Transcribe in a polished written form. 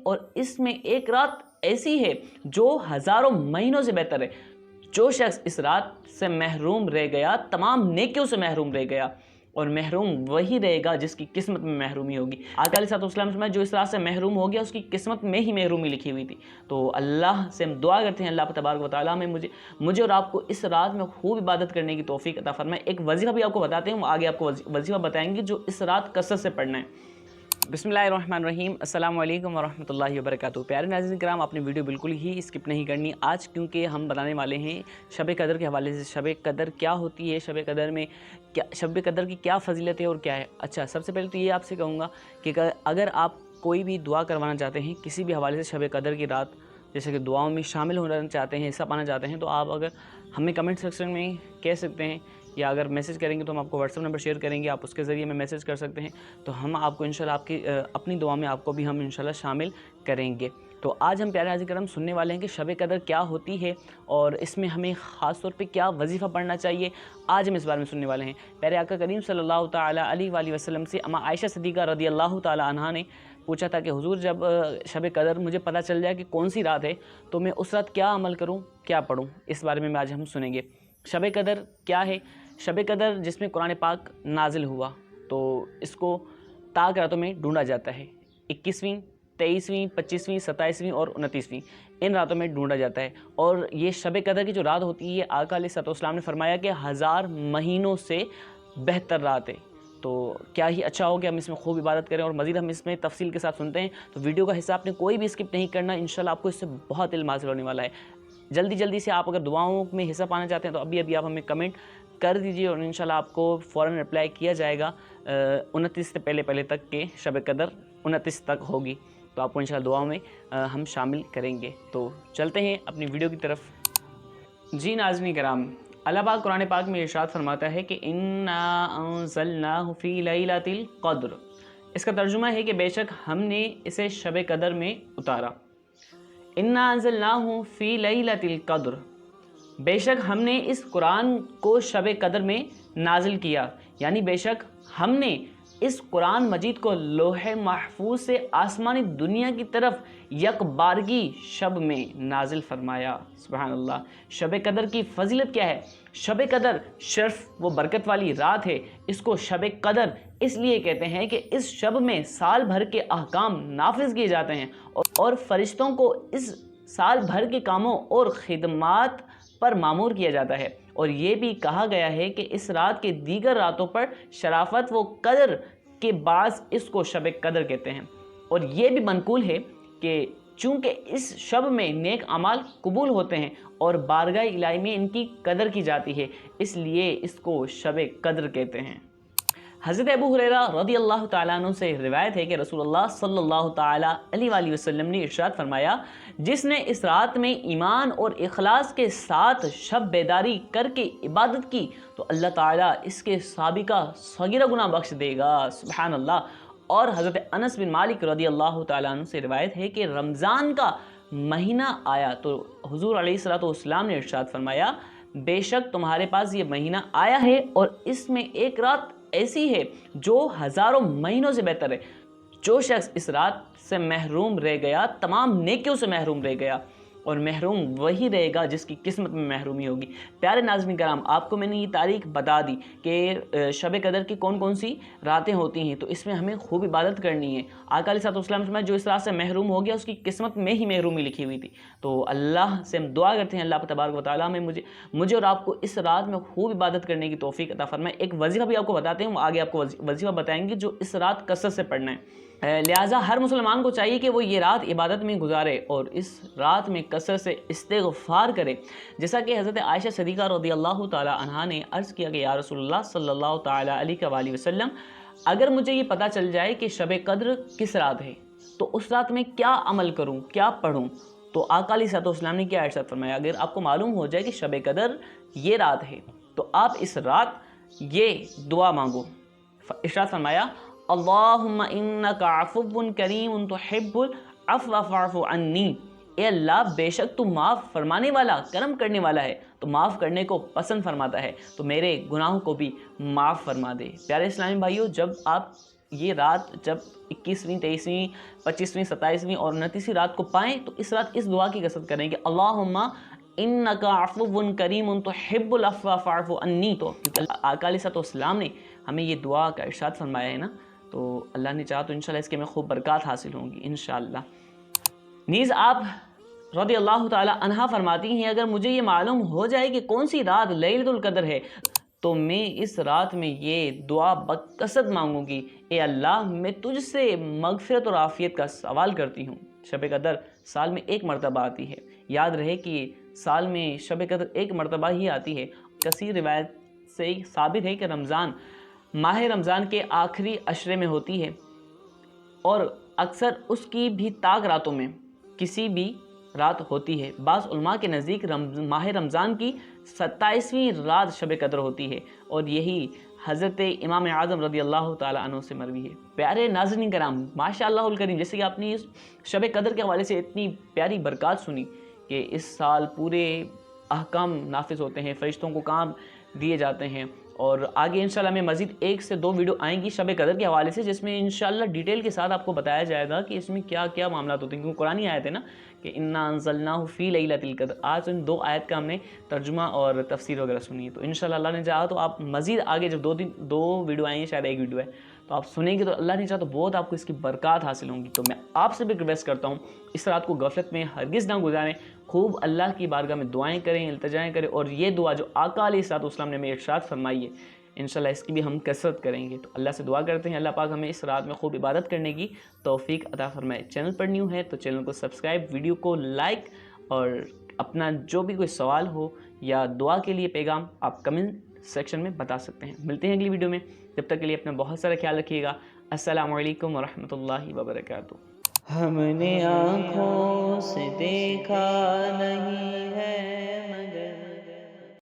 اور اس میں ایک رات ایسی ہے جو ہزاروں مہینوں سے بہتر ہے۔ جو شخص اس رات سے محروم رہ گیا تمام نیکیوں سے محروم رہ گیا، اور محروم وہی رہے گا جس کی قسمت میں محرومی ہوگی۔ آقا علیہ السلام فرمایا جو اس رات سے محروم ہو گیا اس کی قسمت میں ہی محرومی لکھی ہوئی تھی۔ تو اللہ سے ہم دعا کرتے ہیں اللہ تبارک و تعالیٰ میں مجھے اور آپ کو اس رات میں خوب عبادت کرنے کی توفیق عطا فرمائے۔ ایک وظیفہ بھی آپ کو بتاتے ہیں، وہ آگے آپ کو وظیفہ بتائیں گے جو اس رات کثرت سے پڑھنا ہے۔ بسم اللہ الرحمن الرحیم، السلام علیکم ورحمۃ اللہ وبرکاتہ۔ پیارے ناظرین کرام، آپ نے ویڈیو بالکل ہی اسکپ نہیں کرنی آج، کیونکہ ہم بتانے والے ہیں شب قدر کے حوالے سے شب قدر کیا ہوتی ہے، شب قدر میں شب قدر کی کیا فضیلت ہے اور کیا ہے۔ اچھا، سب سے پہلے تو یہ آپ سے کہوں گا کہ اگر آپ کوئی بھی دعا کروانا چاہتے ہیں کسی بھی حوالے سے شب قدر کی رات، جیسے کہ دعاؤں میں شامل ہونا چاہتے ہیں، حصہ پانا چاہتے ہیں، تو آپ اگر ہمیں کمنٹ سیکشن میں کہہ سکتے ہیں، یا اگر میسج کریں گے تو ہم آپ کو واٹس ایپ نمبر شیئر کریں گے، آپ اس کے ذریعے میں میسج کر سکتے ہیں، تو ہم آپ کو انشاءاللہ آپ کی اپنی دعا میں آپ کو بھی ہم انشاءاللہ شامل کریں گے۔ تو آج ہم پیارے ناظرین کرام سننے والے ہیں کہ شب قدر کیا ہوتی ہے اور اس میں ہمیں خاص طور پہ کیا وظیفہ پڑھنا چاہیے، آج ہم اس بارے میں سننے والے ہیں۔ پیارے آقا کریم صلی اللہ تعالیٰ علیہ وآلہ وسلم سے اما عائشہ صدیقہ رضی اللہ تعالیٰ عنہا نے پوچھا تھا کہ حضور جب شب قدر مجھے پتہ چل جائے کہ کون سی رات ہے تو میں اس رات کیا عمل کروں، کیا پڑھوں، اس بارے میں آج ہم سنیں گے۔ شب قدر کیا ہے؟ شب قدر جس میں قرآن پاک نازل ہوا تو اس کو تاک راتوں میں ڈھونڈا جاتا ہے، 21ویں 23ویں 25ویں 27ویں اور 29ویں ان راتوں میں ڈھونڈا جاتا ہے، اور یہ شب قدر کی جو رات ہوتی ہے آقا علیہ السلام نے فرمایا کہ 1000 مہینوں سے بہتر رات ہے۔ تو کیا ہی اچھا ہو کہ ہم اس میں خوب عبادت کریں، اور مزید ہم اس میں تفصیل کے ساتھ سنتے ہیں، تو ویڈیو کا حصہ آپ نے کوئی بھی اسکپ نہیں کرنا، انشاءاللہ آپ کو اس سے بہت علم حاصل ہونے والا ہے۔ جلدی سے آپ اگر دعاؤں میں حصہ پانا چاہتے ہیں تو ابھی آپ ہمیں کمنٹ کر دیجئے، اور انشاءاللہ آپ کو فوراً رپلائی کیا جائے گا 29 سے پہلے تک کہ شب قدر 29 تک ہوگی، تو آپ کو انشاءاللہ دعاؤں میں ہم شامل کریں گے۔ تو چلتے ہیں اپنی ویڈیو کی طرف۔ جی ناظرین کرام، اللہ پاک قرآن پاک میں ارشاد فرماتا ہے کہ اِنَّا أَنزَلْنَاهُ فِي لَيْلَةِ الْقَدْرِ، اس کا ترجمہ ہے کہ بے شک ہم نے اسے شب قدر میں اتارا۔ اِنَّا أَنزَلْنَاهُ فِي لَيْلَةِ الْقَدْرِ، بے شک ہم نے اس قرآن کو شب قدر میں نازل کیا، یعنی بے شک ہم نے اس قرآن مجید کو لوح محفوظ سے آسمانی دنیا کی طرف یک بارگی شب میں نازل فرمایا۔ سبحان اللہ۔ شب قدر کی فضیلت کیا ہے؟ شب قدر شرف و برکت والی رات ہے، اس کو شب قدر اس لیے کہتے ہیں کہ اس شب میں سال بھر کے احکام نافذ کیے جاتے ہیں، اور فرشتوں کو اس سال بھر کے کاموں اور خدمات پر مامور کیا جاتا ہے، اور یہ بھی کہا گیا ہے کہ اس رات کے دیگر راتوں پر شرافت و قدر کے باعث اس کو شب قدر کہتے ہیں، اور یہ بھی منقول ہے کہ چونکہ اس شب میں نیک اعمال قبول ہوتے ہیں اور بارگاہ الہی میں ان کی قدر کی جاتی ہے، اس لیے اس کو شب قدر کہتے ہیں۔ حضرت ابو ہریرہ رضی اللہ تعالیٰ عنہ سے روایت ہے کہ رسول اللہ صلی اللہ تعالیٰ علیہ وآلہ وسلم نے ارشاد فرمایا، جس نے اس رات میں ایمان اور اخلاص کے ساتھ شب بیداری کر کے عبادت کی تو اللہ تعالیٰ اس کے سابقہ صغیرہ گناہ بخش دے گا۔ سبحان اللہ۔ اور حضرت انس بن مالک رضی اللہ تعالیٰ عنہ سے روایت ہے کہ رمضان کا مہینہ آیا تو حضور علیہ السلام نے ارشاد فرمایا، بے شک تمہارے پاس یہ مہینہ آیا ہے اور اس میں ایک رات ایسی ہے جو ہزاروں مہینوں سے بہتر ہے۔ جو شخص اس رات سے محروم رہ گیا تمام نیکیوں سے محروم رہ گیا، اور محروم وہی رہے گا جس کی قسمت میں محرومی ہوگی۔ پیارے ناظرین کرام، آپ کو میں نے یہ تاریخ بتا دی کہ شب قدر کی کون سی راتیں ہوتی ہیں، تو اس میں ہمیں خوب عبادت کرنی ہے۔ آقا علیہ السلام فرمایا جو اس رات سے محروم ہو گیا اس کی قسمت میں ہی محرومی لکھی ہوئی تھی۔ تو اللہ سے ہم دعا کرتے ہیں اللہ تبارک و تعالیٰ میں مجھے اور آپ کو اس رات میں خوب عبادت کرنے کی توفیق عطا فرمائے۔ ایک وظیفہ بھی آپ کو بتاتے ہیں، وہ آگے آپ کو وظیفہ بتائیں گے جو اس رات کثرت سے پڑھنا ہے۔ لہٰذا ہر مسلمان کو چاہیے کہ وہ یہ رات عبادت میں گزارے اور اس رات میں کثرت سے استغفار کرے، جیسا کہ حضرت عائشہ صدیقہ رضی اللہ تعالی عنہا نے عرض کیا کہ یا رسول اللہ صلی اللہ تعالی علیہ وآلہ وسلم، اگر مجھے یہ پتہ چل جائے کہ شب قدر کس رات ہے تو اس رات میں کیا عمل کروں، کیا پڑھوں؟ تو آقا علیہ السلام نے کیا ارشاد فرمایا، اگر آپ کو معلوم ہو جائے کہ شب قدر یہ رات ہے تو آپ اس رات یہ دعا مانگو۔ ارشاد فرمایا، اللہم انکا عفو کریم تحب العفو فاعف عنی، اے اللہ بے شک تو معاف فرمانے والا کرم کرنے والا ہے، تو معاف کرنے کو پسند فرماتا ہے، تو میرے گناہوں کو بھی معاف فرما دے۔ پیارے اسلامی بھائیوں، جب آپ یہ رات جب 21ویں 23ویں 25ویں 27ویں اور 29ویں رات کو پائیں تو اس رات اس دعا کی کثرت کریں کہ اللہم انک عفو کریم تحب العفو فاعف عنی، تو کیونکہ آقا علیہ السلام نے ہمیں یہ دعا کا ارشاد فرمایا ہے نا، تو اللہ نے چاہا تو انشاءاللہ اس کے میں خوب برکات حاصل ہوں گی انشاءاللہ۔ نیز آپ رضی اللہ تعالی عنہ فرماتی ہیں اگر مجھے یہ معلوم ہو جائے کہ کون سی رات لیلۃ القدر ہے تو میں اس رات میں یہ دعا بکثرت مانگوں گی، اے اللہ میں تجھ سے مغفرت اور عافیت کا سوال کرتی ہوں۔ شب قدر سال میں ایک مرتبہ آتی ہے، یاد رہے کہ سال میں شب قدر ایک مرتبہ ہی آتی ہے۔ کثیر روایت سے ثابت ہے کہ ماہ رمضان کے آخری عشرے میں ہوتی ہے اور اکثر اس کی بھی طاق راتوں میں کسی بھی رات ہوتی ہے۔ بعض علماء کے نزدیک ماہ رمضان کی 27ویں رات شب قدر ہوتی ہے اور یہی حضرت امام اعظم رضی اللہ تعالیٰ عنہ سے مروی ہے۔ پیارے ناظرین کرام، ماشاء اللہ الکریم، جیسے کہ آپ نے اس شب قدر کے حوالے سے اتنی پیاری برکات سنی کہ اس سال پورے احکام نافذ ہوتے ہیں، فرشتوں کو کام دیے جاتے ہیں، اور آگے انشاءاللہ میں مزید 1 سے 2 ویڈیو آئیں گی شب قدر کے حوالے سے جس میں انشاءاللہ ڈیٹیل کے ساتھ آپ کو بتایا جائے گا کہ اس میں کیا کیا معاملات ہوتے ہیں، کیونکہ قرآنی آیت ہے نا کہ انا انزلناہ فی لیلۃ القدر۔ آج ان 2 آیت کا ہم نے ترجمہ اور تفسیر وغیرہ سنی ہے، تو انشاءاللہ اللہ نے چاہا تو آپ مزید آگے جب 2 ویڈیو آئیں گے، شاید 1 ویڈیو ہے، تو آپ سنیں گے تو اللہ نے چاہا تو بہت آپ کو اس کی برکات حاصل ہوں گی۔ تو میں آپ سے بھی ریکویسٹ کرتا ہوں اس رات کو غفلت میں ہرگز نہ گزاریں، خوب اللہ کی بارگاہ میں دعائیں کریں، التجائیں کریں، اور یہ دعا جو آقا علیہ السلام نے ہمیں ارشاد فرمائی ہے انشاءاللہ اس کی بھی ہم کثرت کریں گے۔ تو اللہ سے دعا کرتے ہیں اللہ پاک ہمیں اس رات میں خوب عبادت کرنے کی توفیق عطا فرمائے۔ چینل پر نیو ہے تو چینل کو سبسکرائب، ویڈیو کو لائک، اور اپنا جو بھی کوئی سوال ہو یا دعا کے لیے پیغام آپ کمنٹ سیکشن میں بتا سکتے ہیں۔ ملتے ہیں اگلی ویڈیو میں، جب تک کے لیے اپنا بہت سارا خیال رکھیے گا۔ السلام علیکم ورحمۃ اللہ وبرکاتہ۔ ہم نے آنکھوں سے دیکھا نہیں